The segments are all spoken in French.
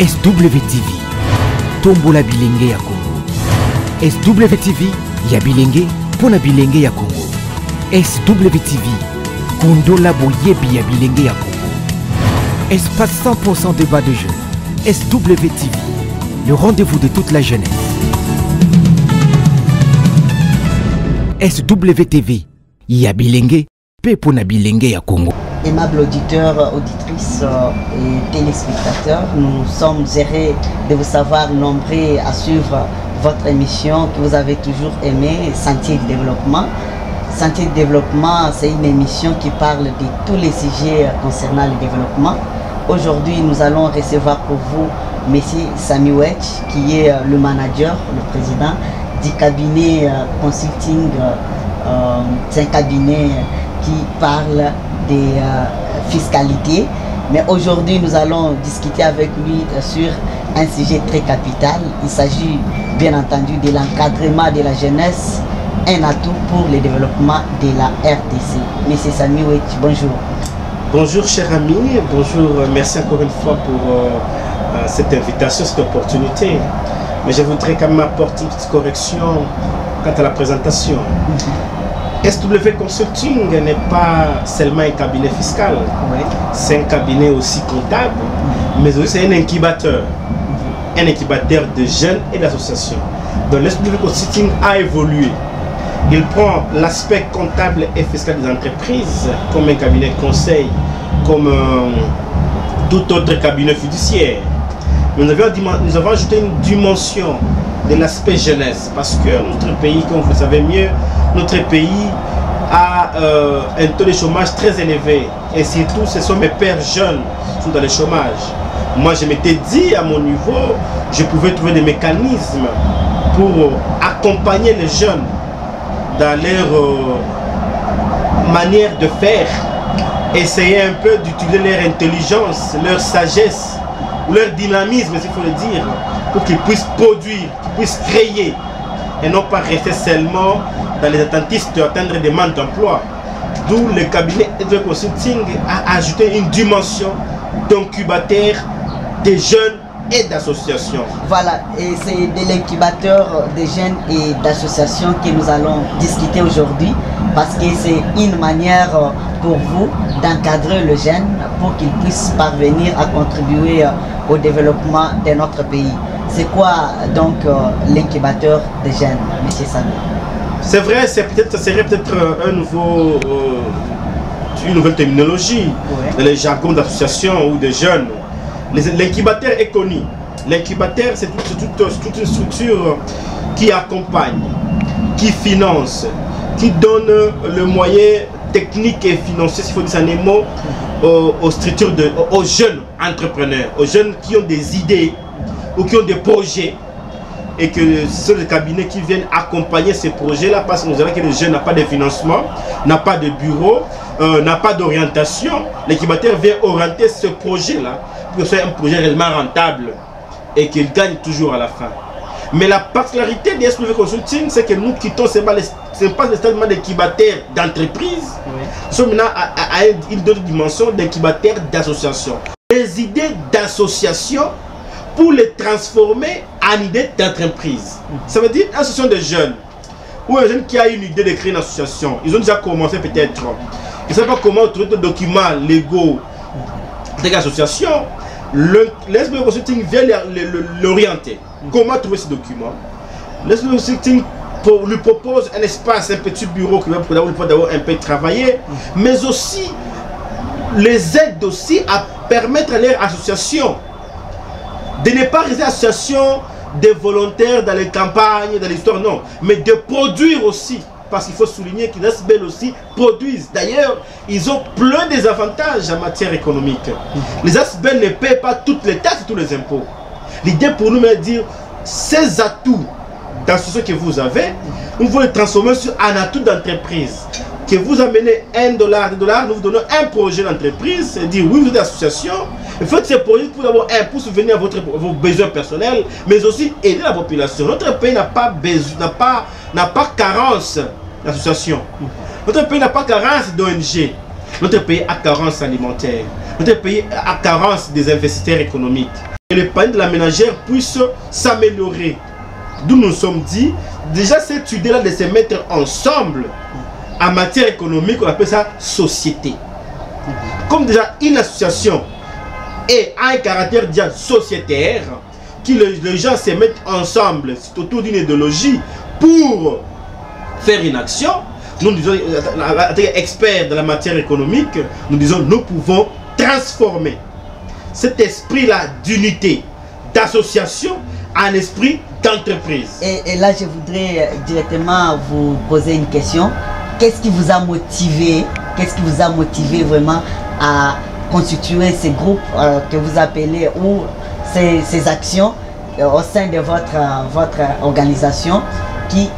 SWTV, Tombola Bilenge ya Congo. SWTV, ya Bilenge, Pona Bilenge ya Congo. SWTV, Kondola Boyebi ya Bilenge ya Congo. Espace 100% débat de jeunes. SWTV, le rendez-vous de toute la jeunesse. SWTV, ya Bilenge, pe Pona Bilenge ya Congo. Aimables auditeurs, auditrices et téléspectateurs, nous sommes heureux de vous savoir nombreux à suivre votre émission que vous avez toujours aimée, Sentier de développement. Sentier de développement, c'est une émission qui parle de tous les sujets concernant le développement. Aujourd'hui, nous allons recevoir pour vous M. Sami Wetch, qui est le manager, le président du cabinet consulting. C'est un cabinet qui parle des fiscalités, mais aujourd'hui nous allons discuter avec lui sur un sujet très capital. Il s'agit bien entendu de l'encadrement de la jeunesse, un atout pour le développement de la RDC. Monsieur Sami Wetch, bonjour. Bonjour cher ami, bonjour, merci encore une fois pour cette invitation, cette opportunité. Mais je voudrais quand même apporter une petite correction quant à la présentation. SW Consulting n'est pas seulement un cabinet fiscal, c'est un cabinet aussi comptable, mais aussi c'est un incubateur de jeunes et d'associations. Donc SW Consulting a évolué. Il prend l'aspect comptable et fiscal des entreprises comme un cabinet de conseil, comme tout autre cabinet fiduciaire. Nous avons ajouté une dimension de l'aspect jeunesse, parce que notre pays, comme vous le savez mieux, notre pays a un taux de chômage très élevé, et surtout ce sont mes pères jeunes qui sont dans le chômage. Moi je m'étais dit à mon niveau, je pouvais trouver des mécanismes pour accompagner les jeunes dans leur manière de faire, essayer un peu d'utiliser leur intelligence, leur sagesse, leur dynamisme, s'il faut le dire, pour qu'ils puissent produire, qu'ils puissent créer, et non pas rester seulement dans les attentistes de atteindre des demandes d'emploi. D'où le cabinet de consulting a ajouté une dimension d'incubateur des jeunes et d'associations. Voilà, et c'est de l'incubateur des jeunes et d'associations que nous allons discuter aujourd'hui, parce que c'est une manière pour vous d'encadrer le jeune pour qu'il puisse parvenir à contribuer au développement de notre pays. C'est quoi donc l'incubateur des jeunes, M. Sami? C'est vrai, ça serait peut-être une nouvelle terminologie dans les jargons d'association ou de jeunes. L'incubateur est connu. L'incubateur, c'est toute une structure qui accompagne, qui finance, qui donne le moyen technique et financier, s'il faut dire ça des mots, aux jeunes entrepreneurs, aux jeunes qui ont des idées ou qui ont des projets, et que ce sont les cabinets qui viennent accompagner ces projets-là, parce que nous savons que les jeunes n'ont pas de financement, n'ont pas de bureau, n'ont pas d'orientation. L'incubateur vient orienter ce projet-là pour que ce soit un projet réellement rentable et qu'il gagne toujours à la fin. Mais la particularité des SW Consulting, c'est que nous quittons ce n'est pas le stade d'incubateur d'entreprise, nous sommes maintenant à une autre dimension d'incubateur d'association. Les idées d'association pour les transformer en idées d'entreprise. Ça veut dire une association de jeunes, ou un jeune qui a une idée de créer une association. Ils ont déjà commencé peut-être. Ils ne savent pas comment trouver des documents légaux de l'association. L'SW Consulting vient l'orienter. Comment trouver ces documents? L'SW Consulting lui propose un espace, un petit bureau qui va pouvoir un peu travailler, mais aussi les aide aussi à permettre à leur association de ne pas rester association des volontaires dans les campagnes, dans l'histoire, non, mais de produire aussi, parce qu'il faut souligner que les ASBEL aussi produisent. D'ailleurs, ils ont plein des avantages en matière économique. Les ASBEL ne paient pas toutes les taxes et tous les impôts. L'idée pour nous est de dire, ces atouts dans ce que vous avez, nous voulons les transformer sur un atout d'entreprise. Que vous amenez $1, $2, nous vous donnons un projet d'entreprise, c'est-à-dire oui, vous êtes association, faites ces projets pour avoir pour subvenir à vos besoins personnels, mais aussi aider la population. Notre pays n'a pas carence d'associations. Notre pays n'a pas carence d'ONG. Notre pays a carence alimentaire. Notre pays a carence des investisseurs économiques. et le panier de la ménagère puisse s'améliorer. D'où nous sommes dit, déjà cette idée-là de se mettre ensemble en matière économique, on appelle ça société. Comme déjà une association a un caractère déjà sociétaire, que les gens se mettent ensemble autour d'une idéologie pour faire une action, nous disons, experts de la matière économique, nous disons, nous pouvons transformer cet esprit-là d'unité, d'association, en esprit d'entreprise. Et là, je voudrais directement vous poser une question. Qu'est-ce qui vous a motivé? Qu'est-ce qui vous a motivé vraiment à constituer ces groupes que vous appelez ou ces actions au sein de votre organisation qui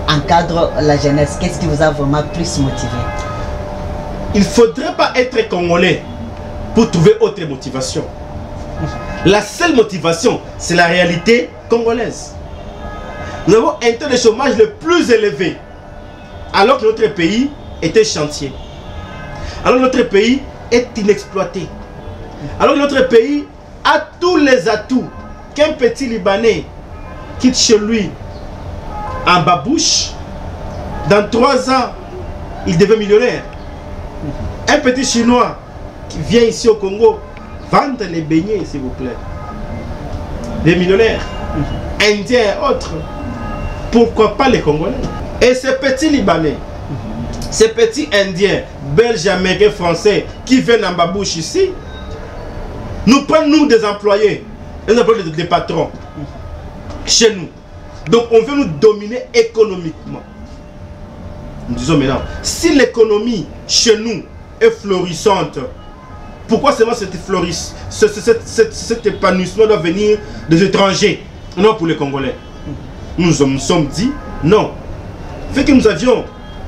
encadre la jeunesse? Qu'est-ce qui vous a vraiment plus motivé? Il ne faudrait pas être congolais pour trouver autre motivation. La seule motivation, c'est la réalité congolaise. Nous avons un taux de chômage le plus élevé, alors que notre pays était chantier. Alors que notre pays est inexploité. Alors que notre pays a tous les atouts qu'un petit Libanais quitte chez lui en babouche. Dans 3 ans, il devient millionnaire. Un petit Chinois qui vient ici au Congo vendre les beignets, s'il vous plaît. Des millionnaires, Indiens et autres. Pourquoi pas les Congolais? Et ces petits Libanais, ces petits Indiens, Belges, Américains, Français qui viennent en babouche ici, nous prennent nous des employés, des patrons chez nous. Donc on veut nous dominer économiquement. Nous disons maintenant, si l'économie chez nous est florissante, pourquoi seulement cet épanouissement doit venir des étrangers, non pour les Congolais? Nous nous sommes dit non. Fait que nous avions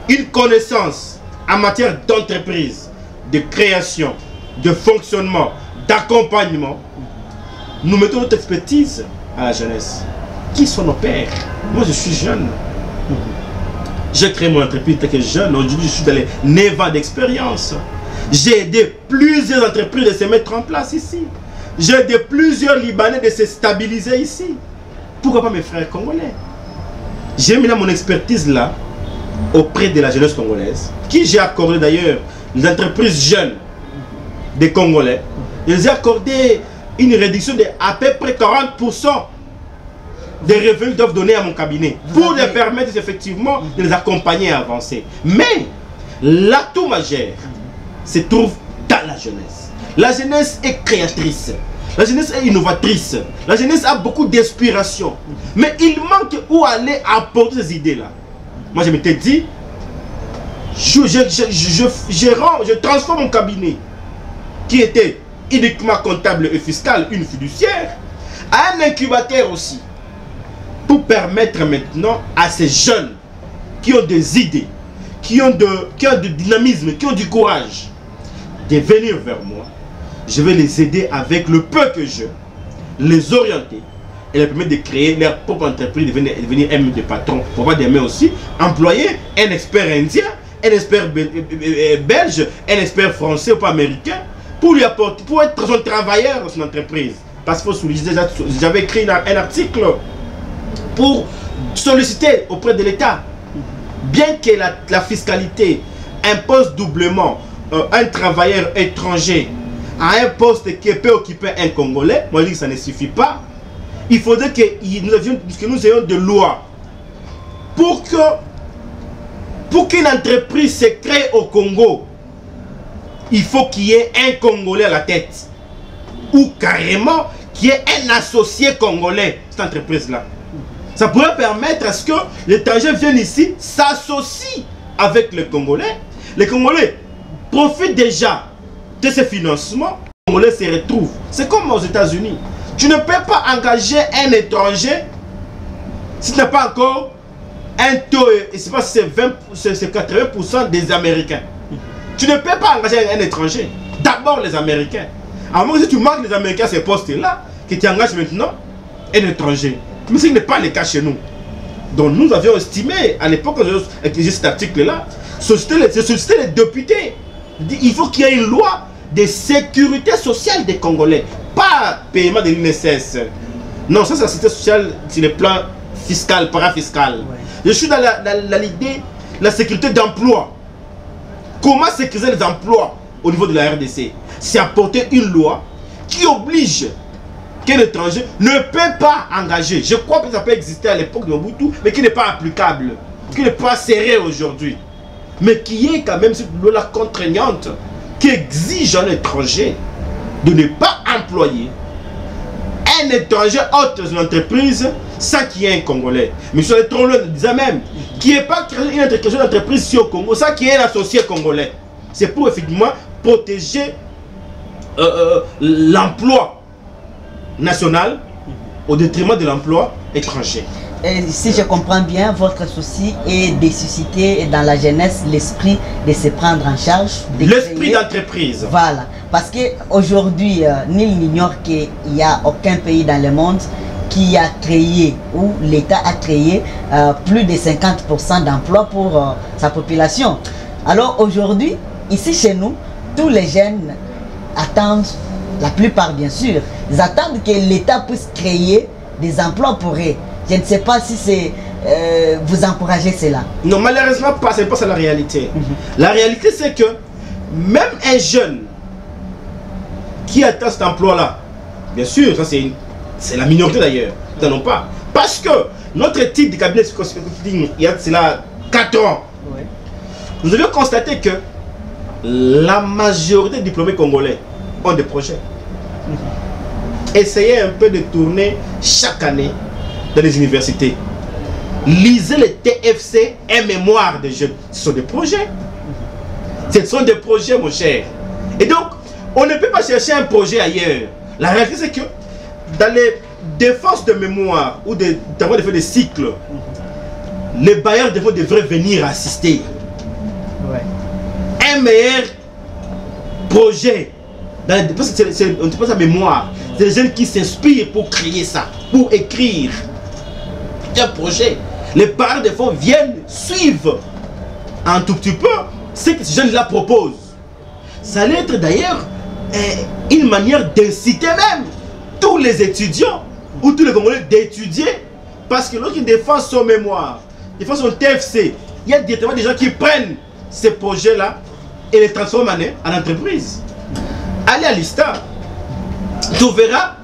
une connaissance en matière d'entreprise, de création, de fonctionnement, d'accompagnement. Nous mettons notre expertise à la jeunesse. Qui sont nos pères? Moi je suis jeune. J'ai créé mon entreprise tant que jeune. Aujourd'hui je suis dans les 9 ans d'expérience. J'ai aidé plusieurs entreprises de se mettre en place ici. J'ai aidé plusieurs Libanais de se stabiliser ici. Pourquoi pas mes frères congolais? J'ai mis là mon expertise là auprès de la jeunesse congolaise, qui j'ai accordé d'ailleurs les entreprises jeunes des Congolais. Je les ai accordé une réduction de à peu près 40% des revenus qu'ils doivent donner à mon cabinet pour les permettre effectivement de les accompagner à avancer. Mais l'atout majeur se trouve dans la jeunesse. La jeunesse est créatrice. La jeunesse est innovatrice. La jeunesse a beaucoup d'inspiration. Mais il manque où aller apporter ces idées-là. Moi, je m'étais dit, je transforme mon cabinet, qui était uniquement comptable et fiscal, une fiduciaire, à un incubateur aussi, pour permettre maintenant à ces jeunes qui ont des idées, qui ont du dynamisme, qui ont du courage, de venir vers moi. Je vais les aider avec le peu que je, les orienter et leur permettre de créer leur propre entreprise, de devenir un des patrons, pour pas demain aussi employer un expert indien, un expert belge, un expert français ou pas américain, pour lui apporter, pour être son travailleur dans son entreprise. Parce qu'il faut souligner, j'avais écrit un article pour solliciter auprès de l'État, bien que la fiscalité impose doublement un travailleur étranger à un poste qui peut occuper un Congolais, moi je dis que ça ne suffit pas. Il faudrait que nous ayons des lois pour qu'une entreprise se crée au Congo. Il faut qu'il y ait un Congolais à la tête, ou carrément qu'il y ait un associé congolais cette entreprise-là. Ça pourrait permettre à ce que l'étranger vienne ici, s'associe avec les Congolais. Les Congolais profitent déjà de ces financements. Les Congolais se retrouvent. C'est comme aux États-Unis. Tu ne peux pas engager un étranger si tu n'as pas encore un taux, je sais pas si c'est 80% des Américains. Tu ne peux pas engager un étranger. D'abord les Américains. À moins que si tu manques les Américains à ces postes-là, que tu engages maintenant un étranger. Mais ce n'est pas le cas chez nous. Donc nous avions estimé, à l'époque quand j'ai écrit cet article-là, solliciter les députés. Il faut qu'il y ait une loi de sécurité sociale des Congolais. pas paiement de l'INSS. Non, ça c'est la sécurité sociale sur le plan fiscal, parafiscal. Ouais. Je suis dans l'idée de la sécurité d'emploi. Comment sécuriser les emplois au niveau de la RDC? C'est apporter une loi qui oblige qu'un étranger ne peut pas engager. Je crois que ça peut exister à l'époque de Mobutu, mais qui n'est pas applicable, qui n'est pas serré aujourd'hui. Mais qui est quand même cette loi contraignante qui exige à un étranger de ne pas employer un étranger hôte dans une entreprise sans qu'il y ait un Congolais. Mais sur les trolleux disait même qu'il n'y ait pas une entreprise ici au Congo sans qu'il y ait un associé congolais. C'est pour effectivement protéger l'emploi national au détriment de l'emploi étranger. Et si je comprends bien, votre souci est de susciter dans la jeunesse l'esprit de se prendre en charge. L'esprit d'entreprise. Voilà. Parce qu'aujourd'hui, nul n'ignore qu'il n'y a aucun pays dans le monde qui a créé, ou l'État a créé plus de 50% d'emplois pour sa population. Alors aujourd'hui, ici chez nous, tous les jeunes attendent, la plupart bien sûr, ils attendent que l'État puisse créer des emplois pour eux. Je ne sais pas si c'est vous encouragez cela. Non, malheureusement pas, c'est pas ça la réalité. La réalité c'est que même un jeune qui attend cet emploi-là, bien sûr, ça c'est la minorité d'ailleurs, non pas. Parce que notre étude du cabinet il y a cela 4 ans, ouais. Nous avions constaté que la majorité des diplômés congolais ont des projets. Essayez un peu de tourner chaque année dans les universités. Lisez les TFC et mémoire des jeunes. Ce sont des projets. Ce sont des projets, mon cher. Et donc, on ne peut pas chercher un projet ailleurs. La réalité, c'est que dans les défenses de mémoire ou d'avoir des cycles, les bailleurs devraient venir assister. Ouais. Un meilleur projet. On ne dit pas sa mémoire. C'est des jeunes qui s'inspirent pour créer ça, pour écrire un projet. Les parents des fois viennent suivre un tout petit peu ce que ces jeunes-là proposent. Ça allait être d'ailleurs une manière d'inciter même tous les étudiants ou tous les Congolais d'étudier, parce que lorsqu'ils défendent son mémoire, ils font son TFC, il y a directement des gens qui prennent ces projets-là et les transforment en entreprise. Allez à l'ISTA, tu verras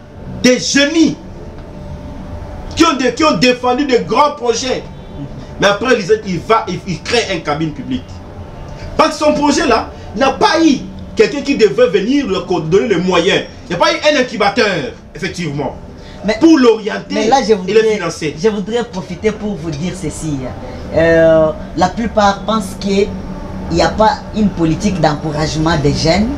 des génies qui ont défendu de grands projets. Mais après, il crée une cabine publique. Parce que son projet-là n'a pas eu quelqu'un qui devait venir lui donner les moyens. Il n'y a pas eu un incubateur, effectivement, pour l'orienter et le financer. Je voudrais profiter pour vous dire ceci. La plupart pensent qu'il n'y a pas une politique d'encouragement des jeunes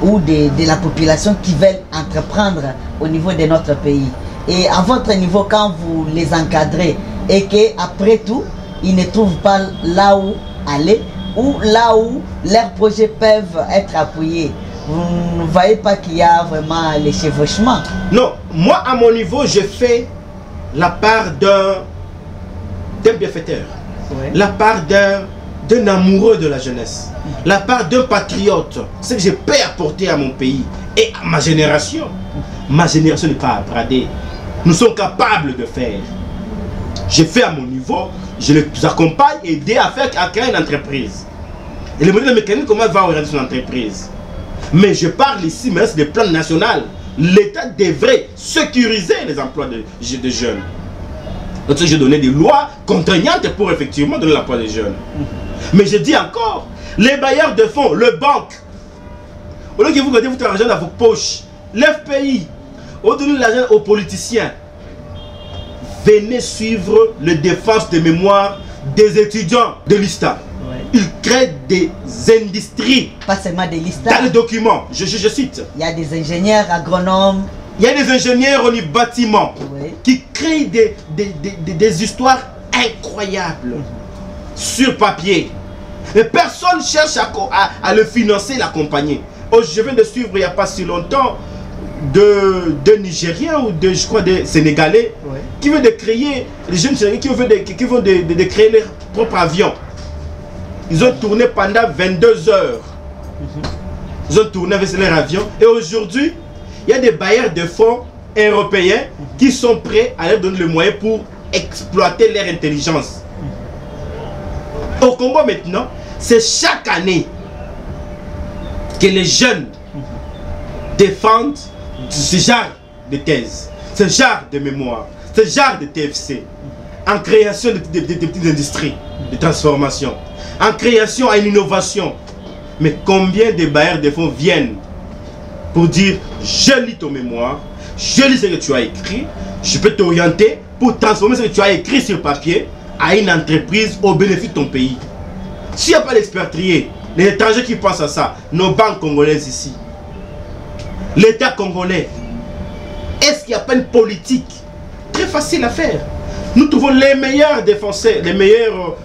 ou de la population qui veulent entreprendre au niveau de notre pays. Et à votre niveau, quand vous les encadrez et qu'après tout, ils ne trouvent pas là où aller ou là où leurs projets peuvent être appuyés, vous ne voyez pas qu'il y a vraiment les chevauchements? Non, moi à mon niveau, je fais la part d'un bienfaiteur, ouais. La part d'un amoureux de la jeunesse, la part d'un patriote. Ce que je peux apporter à mon pays et à ma génération. Ma génération n'est pas bradée. Nous sommes capables de faire. Je fais à mon niveau, je les accompagne et aider à créer une entreprise. Et le modèle mécanique, comment va orienter son entreprise? Mais je parle ici, mais c'est des plans nationaux. L'État devrait sécuriser les emplois de jeunes. Donc je donner des lois contraignantes pour effectivement donner l'emploi des jeunes. Mais je dis encore, les bailleurs de fonds, les banques, au lieu que vous gardez votre argent dans vos poches, l'FPI, au lieu de donner l'argent aux politiciens, venez suivre les défenses de mémoire des étudiants de l'ISTA. Ouais. Ils créent des industries. Pas seulement de l'ISTA. Dans les documents, je cite. Il y a des ingénieurs, agronomes. Il y a des ingénieurs au bâtiment, ouais, qui créent des histoires incroyables sur papier. Et personne ne cherche à le financer, l'accompagner. Oh, je viens de suivre il n'y a pas si longtemps de Nigériens ou je crois des Sénégalais, ouais, qui veulent de créer, les jeunes Sénégalais qui vont de créer leur propre avion. Ils ont tourné pendant 22 heures. Ils ont tourné avec leur avion et aujourd'hui, il y a des bailleurs de fonds européens qui sont prêts à leur donner le moyen pour exploiter leur intelligence. Au Congo maintenant, c'est chaque année que les jeunes défendent ce genre de thèse, ce genre de mémoire, ce genre de TFC, en création de petites industries de transformation, en création à une innovation. Mais combien de bailleurs de fonds viennent pour dire je lis ton mémoire, je lis ce que tu as écrit, je peux t'orienter pour transformer ce que tu as écrit sur papier à une entreprise au bénéfice de ton pays. S'il n'y a pas d'expatriés, les étrangers qui pensent à ça, nos banques congolaises ici, l'État congolais, est-ce qu'il n'y a pas une politique très facile à faire? Nous trouvons les meilleurs défenseurs, les meilleurs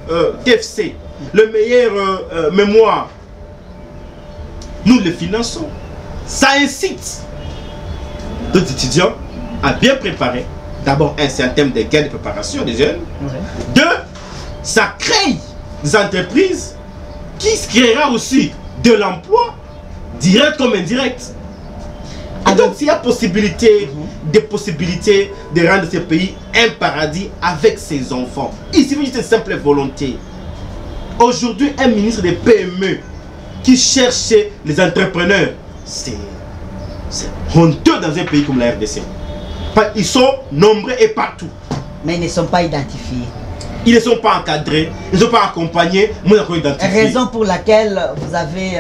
TFC, le meilleur mémoire. Nous les finançons. Ça incite d'autres étudiants à bien préparer. D'abord, c'est un thème de gain de préparation des jeunes. Deux, ça crée des entreprises qui créera aussi de l'emploi, direct comme indirect. Et donc, s'il y a des possibilités de rendre ce pays un paradis avec ses enfants, il suffit juste de simple volonté. Aujourd'hui, un ministre des PME qui cherche les entrepreneurs, c'est honteux dans un pays comme la RDC. Ils sont nombreux et partout. Mais ils ne sont pas identifiés. Ils ne sont pas encadrés, ils ne sont pas accompagnés, mais ils sont identifiés. Raison pour laquelle vous avez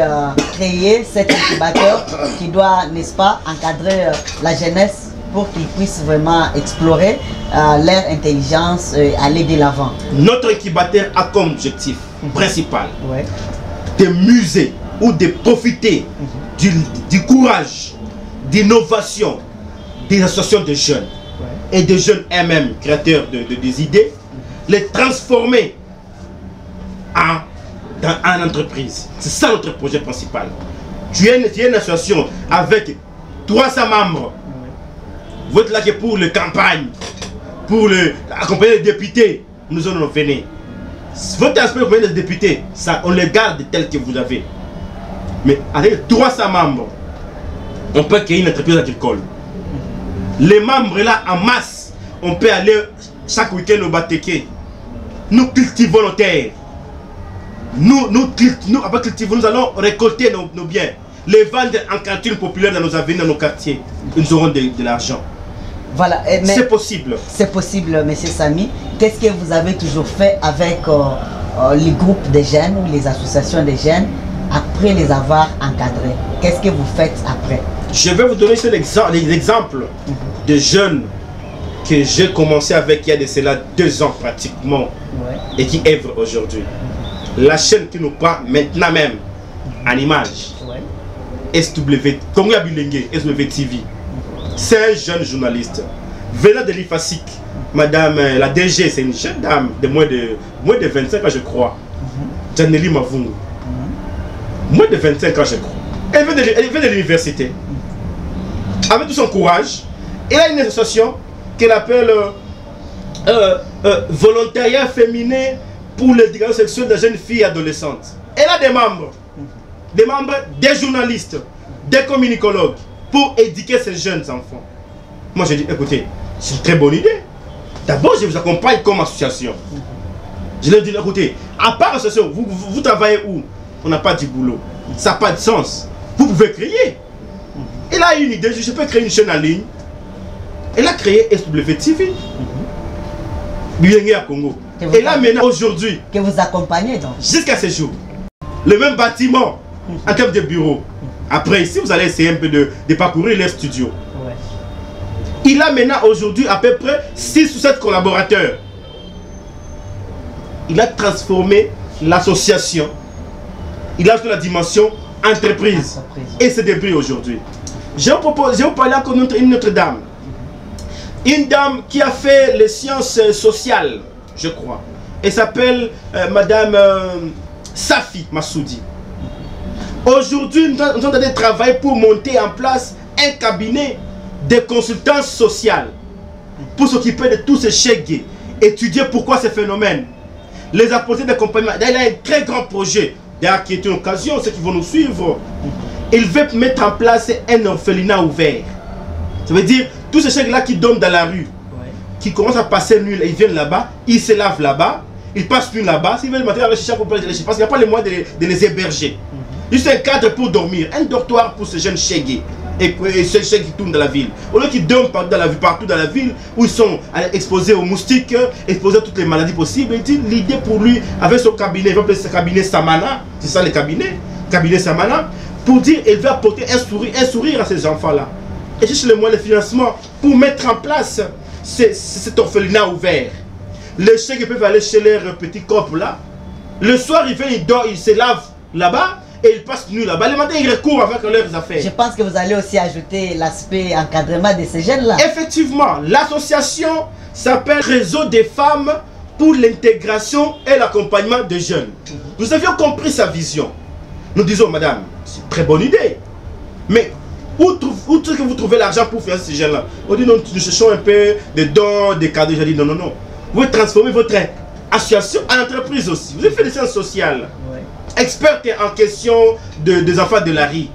créé cet incubateur qui doit, n'est-ce pas, encadrer la jeunesse pour qu'ils puissent vraiment explorer leur intelligence et aller de l'avant. Notre incubateur a comme objectif principal de muser ou de profiter du courage, d'innovation des associations de jeunes et des jeunes eux-mêmes créateurs des idées, les transformer en entreprise. C'est ça notre projet principal. Tu es une association avec 300 membres. Vous êtes là que pour les campagnes, pour accompagner les députés, nous allons venir. Votre aspect pour les députés, ça, on les garde tel que vous avez. Mais avec 300 membres, on peut créer une entreprise agricole. Les membres là en masse, on peut aller chaque week-end au Bateke. Nous cultivons nos terres. Nous cultivons, nous allons récolter nos biens. Les vendre en cantine populaire dans nos avenirs, dans nos quartiers. Nous aurons de l'argent. Voilà. C'est possible. C'est possible, M. Samy. Qu'est-ce que vous avez toujours fait avec les groupes de jeunes ou les associations de jeunes après les avoir encadrés? Qu'est-ce que vous faites après? Je vais vous donner l'exemple de jeunes que j'ai commencé avec il y a de cela 2 ans pratiquement et qui œuvrent aujourd'hui. La chaîne qui nous prend maintenant même en image, SW, Congo Bilingue, SW TV. C'est un jeune journaliste venant de l'IFASIC. Madame la DG, c'est une jeune dame de moins de 25 ans, je crois. Janely Mavungu. Moins de 25 ans, je crois. Elle vient de l'université. Avec tout son courage, elle a une association qu'elle appelle Volontariat féminin pour l'éducation sexuelle des jeunes filles et adolescentes. Elle a des membres, des journalistes, des communicologues pour éduquer ces jeunes enfants. Moi, j'ai dit, écoutez, c'est une très bonne idée. D'abord, je vous accompagne comme association. Je leur dis, écoutez, à part association, vous travaillez où? On n'a pas du boulot. Ça n'a pas de sens. Vous pouvez créer. Elle a une idée, je peux créer une chaîne en ligne. Elle a créé SWTV. Bilingue à Congo. Et là maintenant, aujourd'hui, que vous accompagnez donc. Jusqu'à ce jour, le même bâtiment en termes de bureau. Après ici, vous allez essayer un peu de parcourir les studios. Il a maintenant aujourd'hui à peu près 6 ou 7 collaborateurs. Il a transformé l'association. Il a fait la dimension entreprise. Et c'est des prix aujourd'hui. Je vais vous parler encore d'une autre dame. Une dame qui a fait les sciences sociales, je crois. Elle s'appelle Madame Safi Massoudi. Aujourd'hui, nous sommes en train de travailler pour monter en place un cabinet de consultance sociale pour s'occuper de tous ces chèques, étudier pourquoi ces phénomènes, les apporter d'accompagnement. Il a un très grand projet, d'ailleurs, qui est une occasion, ceux qui vont nous suivre. Il veut mettre en place un orphelinat ouvert Ça veut dire, tous ces chèques-là qui dorment dans la rue, qui commencent à passer nuit, ils viennent là-bas, ils se lavent là-bas, ils passent nuit là-bas. S'ils veulent le matin aller chercher pour aller chercher, parce qu'il n'y a pas les moyens de les héberger. Juste un cadre pour dormir, un dortoir pour ces jeunes chégués. Et ces chèques qui tournent dans la ville. Au lieu qu'ils dorment partout dans la ville, où ils sont exposés aux moustiques, exposés à toutes les maladies possibles, l'idée pour lui, avec son cabinet, il va appeler ce cabinet Samana, c'est ça le cabinet Samana, pour dire qu'il veut apporter un sourire à ces enfants-là. Et chercher le moyen de financement pour mettre en place cet orphelinat ouvert. Les chèques peuvent aller chez leurs petits corps là. Le soir, ils viennent, ils dorment, ils se lavent là-bas. Et ils passent nuit là-bas. Le matin, ils recourent avec leurs affaires. Je pense que vous allez aussi ajouter l'aspect encadrement de ces jeunes-là. Effectivement, l'association s'appelle Réseau des femmes pour l'intégration et l'accompagnement des jeunes. Nous avions compris sa vision. Nous disons, madame, c'est une très bonne idée. Mais où est-ce que vous trouvez l'argent pour faire ces jeunes-là? On dit, non, nous cherchons un peu de dons, des cadeaux. J'ai dit, non, non, non. Vous transformez votre association en entreprise aussi. Vous avez fait des sciences sociales. Experte en question des enfants de la rue.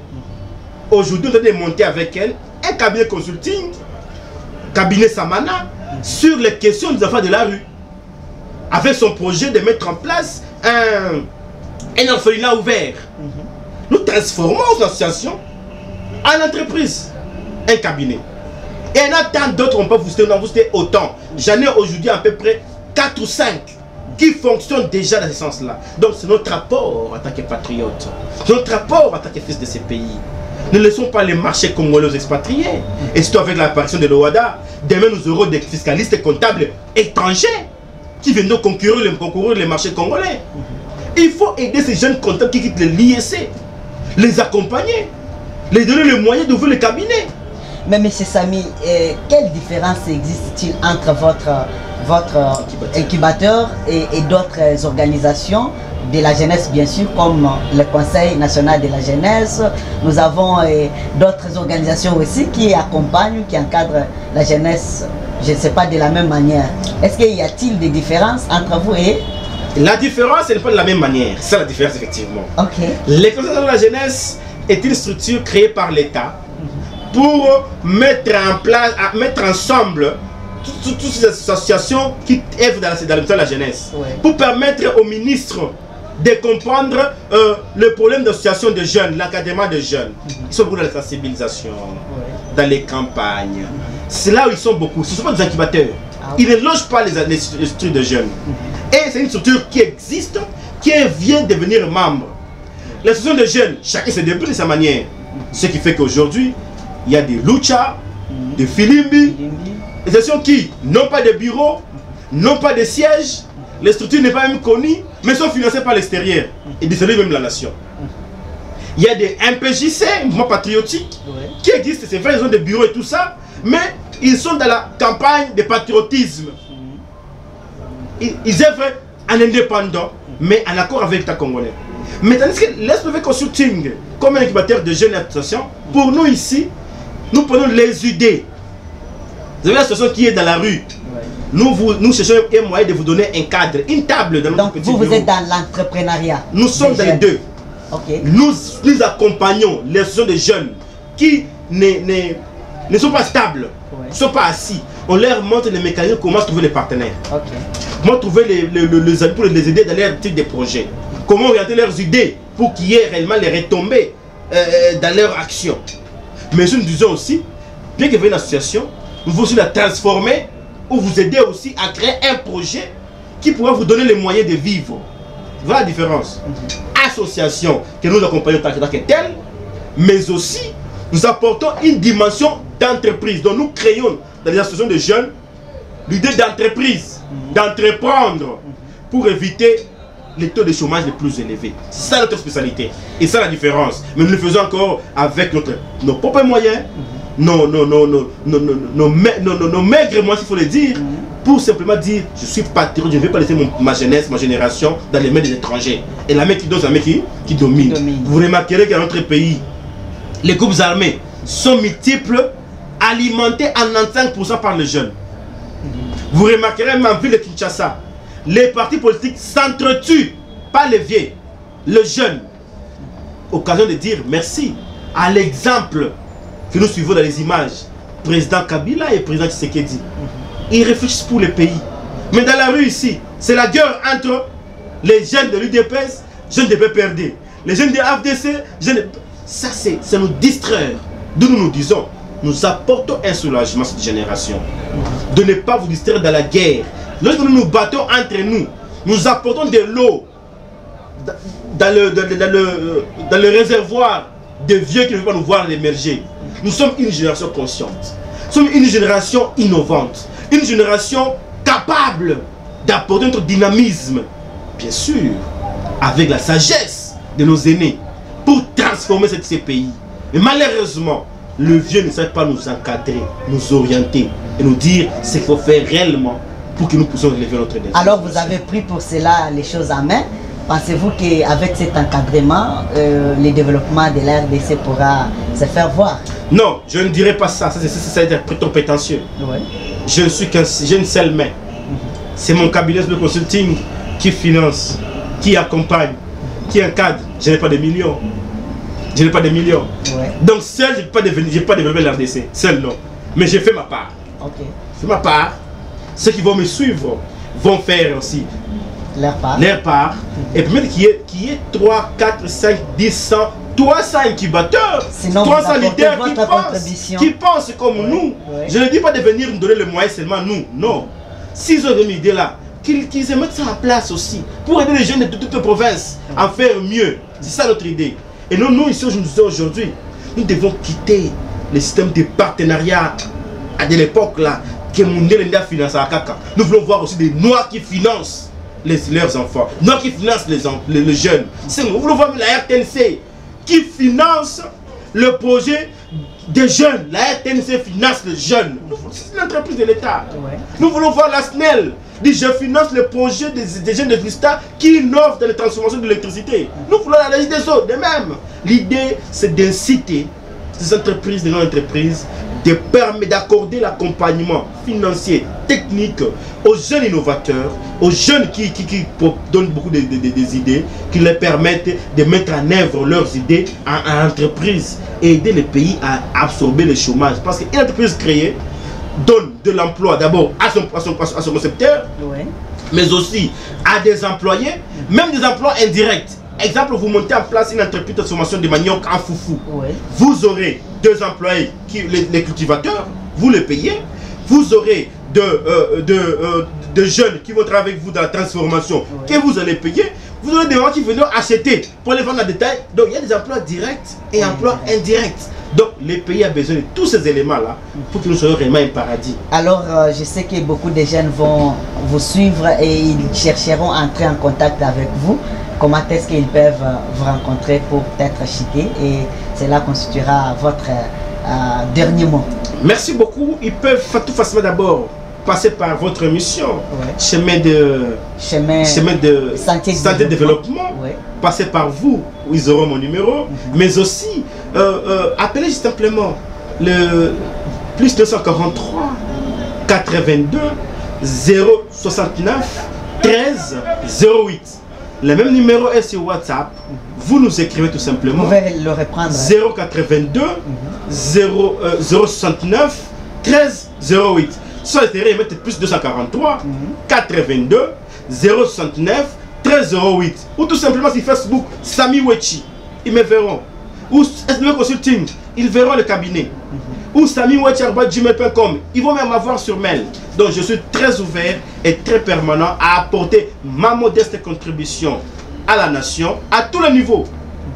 Aujourd'hui, nous allons monter avec elle un cabinet consulting, cabinet Samana, sur les questions des enfants de la rue. Avec son projet de mettre en place un orphelinat ouvert. Nous transformons l'association en entreprise, un cabinet. Et il y en a tant d'autres, on peut vous citer autant. J'en ai aujourd'hui à peu près 4 ou 5. Qui fonctionne déjà dans ce sens-là. Donc c'est notre rapport en tant que patriote. C'est notre rapport en tant que fils de ces pays. Ne laissons pas les marchés congolais aux expatriés. Et surtout avec l'apparition de l'OADA, demain nous aurons des fiscalistes et comptables étrangers qui viendront concourir les marchés congolais. Il faut aider ces jeunes comptables qui quittent l'IEC, les accompagner, les donner les moyens d'ouvrir le cabinet. Mais M. Samy, quelle différence existe-t-il entre votre incubateur et d'autres organisations de la jeunesse, bien sûr, comme le Conseil national de la jeunesse? Nous avons d'autres organisations aussi qui accompagnent, qui encadrent la jeunesse, je ne sais pas, de la même manière. Est-ce qu'il y a-t-il des différences entre vous et... La différence, elle n'est pas de la même manière. C'est ça la différence, effectivement. Ok. Le Conseil national de la jeunesse est une structure créée par l'État pour mettre en place, mettre ensemble toutes ces associations qui œuvrent dans le secteur de la jeunesse, pour permettre aux ministres de comprendre le problème d'association de jeunes, l'encadrement des jeunes. Ils sont beaucoup dans la sensibilisation, dans les campagnes. C'est là où ils sont beaucoup. Ce ne sont pas des incubateurs. Ils ne logent pas les structures de jeunes. Et c'est une structure qui existe, qui vient devenir membre. L'association de jeunes, chacun se débrouille de sa manière. Ce qui fait qu'aujourd'hui, il y a des Lucha, des Filimbi, des associations qui n'ont pas de bureau, n'ont pas de siège, les structures n'est pas même connues, mais sont financées par l'extérieur et desservent même la nation. Il y a des MPJC, mouvements patriotiques, qui existent, c'est vrai, ils ont des bureaux et tout ça, mais ils sont dans la campagne de patriotisme. Ils œuvrent en indépendant, mais en accord avec l'État congolais. Mais tandis que l'SPV Consulting, comme un incubateur de jeunes associations, pour nous ici, nous prenons les idées. Vous avez l'association qui est dans la rue. Nous cherchons un moyen de vous donner un cadre, une table dans notre petit bureau. Vous êtes dans l'entrepreneuriat. Nous sommes dans les deux. Nous accompagnons les associations de jeunes qui ne sont pas stables, ne sont pas assis. On leur montre les mécanismes, comment trouver les partenaires. Comment trouver les amis pour les aider dans leur type de projet. Comment orienter leurs idées pour qu'il y ait réellement les retombées dans leur action. Mais nous disons aussi, bien que vous ayez une association, vous pouvez aussi la transformer ou vous aider aussi à créer un projet qui pourra vous donner les moyens de vivre. Voilà la différence. Association que nous accompagnons tant que tel, mais aussi nous apportons une dimension d'entreprise. Donc nous créons dans les associations de jeunes l'idée d'entreprise, d'entreprendre pour éviter les taux de chômage les plus élevés. C'est ça notre spécialité. Et ça la différence. Mais nous le faisons encore avec nos propres moyens, nos maigres moyens, s'il faut le dire, pour simplement dire, je suis patriote, je ne vais pas laisser ma jeunesse, ma génération dans les mains des étrangers. Et la main qui donne, c'est la main qui domine. Vous remarquerez que dans notre pays, les groupes armés sont multiples, alimentés en 95% par les jeunes. Vous remarquerez même en ville de Kinshasa, les partis politiques s'entretuent, pas les vieux, les jeunes. Occasion de dire merci à l'exemple que nous suivons dans les images président Kabila et le président Tshisekedi. Ils réfléchissent pour le pays. Mais dans la rue ici, c'est la guerre entre les jeunes de l'UDPS, jeunes de PPRD, les jeunes de AFDC, jeunes de... Ça, c'est nous distraire. D'où nous disons, nous apportons un soulagement à cette génération. De ne pas vous distraire dans la guerre. Lorsque nous nous battons entre nous, nous apportons de l'eau dans le réservoir de vieux qui ne veulent pas nous voir émerger. Nous sommes une génération consciente. Nous sommes une génération innovante. Une génération capable d'apporter notre dynamisme, bien sûr, avec la sagesse de nos aînés, pour transformer ces pays. Mais malheureusement, le vieux ne sait pas nous encadrer, nous orienter et nous dire ce qu'il faut faire réellement pour que nous puissions relever notre défi. Alors vous avez pris pour cela les choses en main. Pensez-vous qu'avec cet encadrement, le développement de la RDC pourra se faire voir? Non, je ne dirais pas ça. Ça c'est trop prétentieux. Ouais. Je ne suis qu'une seule main. C'est mon cabinet de consulting qui finance, qui accompagne, qui encadre. Je n'ai pas de millions. Je n'ai pas de millions. Ouais. Donc seul, je n'ai pas développé la RDC. Seul, non. Mais j'ai fait ma part. Okay. J'ai fait ma part. Ceux qui vont me suivre vont faire aussi leur part. Et permettre qu'il y ait 3, 4, 5, 10, 100, 300 incubateurs, sinon 300 leaders qui pensent comme nous. Ouais. Je ne dis pas de venir nous donner le moyen seulement nous. Non. S'ils ont une idée là, qu'ils se mettent ça en place aussi. Pour aider les jeunes de toutes les provinces à faire mieux. C'est ça notre idée. Et nous ici aujourd'hui, nous devons quitter le système de partenariat de l'époque là, que Mundele a financé à Kaka. Nous voulons voir aussi des Noirs qui financent leurs enfants, Noirs qui financent les jeunes. Nous voulons voir la RTNC qui finance le projet des jeunes. La RTNC finance les jeunes. C'est l'entreprise de l'État. Ouais. Nous voulons voir la SNEL dit je finance le projet des jeunes de Vista qui innovent dans la transformation de l'électricité. Nous voulons la Régie des eaux de même. L'idée c'est d'inciter ces entreprises, de non-entreprises, de permettre d'accorder l'accompagnement financier, technique aux jeunes innovateurs, aux jeunes qui donnent beaucoup des idées, qui leur permettent de mettre en œuvre leurs idées en entreprise et aider les pays à absorber le chômage. Parce qu'une entreprise créée donne de l'emploi d'abord à son concepteur, ouais, mais aussi à des employés, même des emplois indirects. Exemple, vous montez en place une entreprise de transformation de manioc en foufou. Ouais. Vous aurez 2 employés, les cultivateurs, vous les payez. Vous aurez de jeunes qui vont travailler avec vous dans la transformation, ouais, que vous allez payer. Vous aurez des gens qui viennent acheter pour les vendre en détail. Donc il y a des emplois directs et emplois indirects. Donc les pays ont besoin de tous ces éléments-là pour que nous soyons vraiment un paradis. Alors je sais que beaucoup de jeunes vont vous suivre et ils chercheront à entrer en contact avec vous. Comment est-ce qu'ils peuvent vous rencontrer pour peut-être chuter, et cela constituera votre dernier mot? Merci beaucoup. Ils peuvent tout facilement d'abord passer par votre émission, ouais, chemin de santé de développement, ouais, passer par vous, où ils auront mon numéro, mais aussi appelez simplement le plus 243 82 069 13 08. Le même numéro est sur WhatsApp. Vous nous écrivez tout simplement. Vous pouvez le reprendre. 082 069 13 08. Soit les mettez plus 243 82 069 13 08. Ou tout simplement sur Facebook, Sami Wechi. Ils me verront. Ou SW Consulting, ils verront le cabinet. Ou samiwechi@gmail.com. Ils vont même m'avoir sur mail. Donc je suis très ouvert et très permanent à apporter ma modeste contribution à la nation, à tous les niveaux.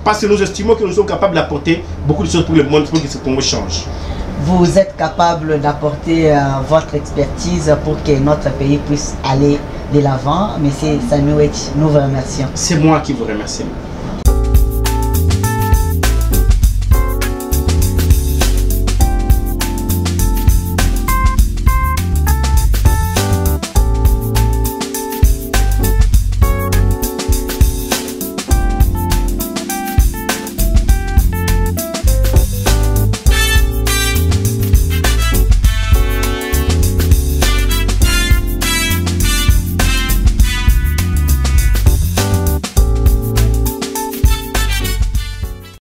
Parce que nous estimons que nous sommes capables d'apporter beaucoup de choses pour le monde, pour que ce monde change. Vous êtes capable d'apporter votre expertise pour que notre pays puisse aller de l'avant. Monsieur Sami Wechi, nous vous remercions. C'est moi qui vous remercie.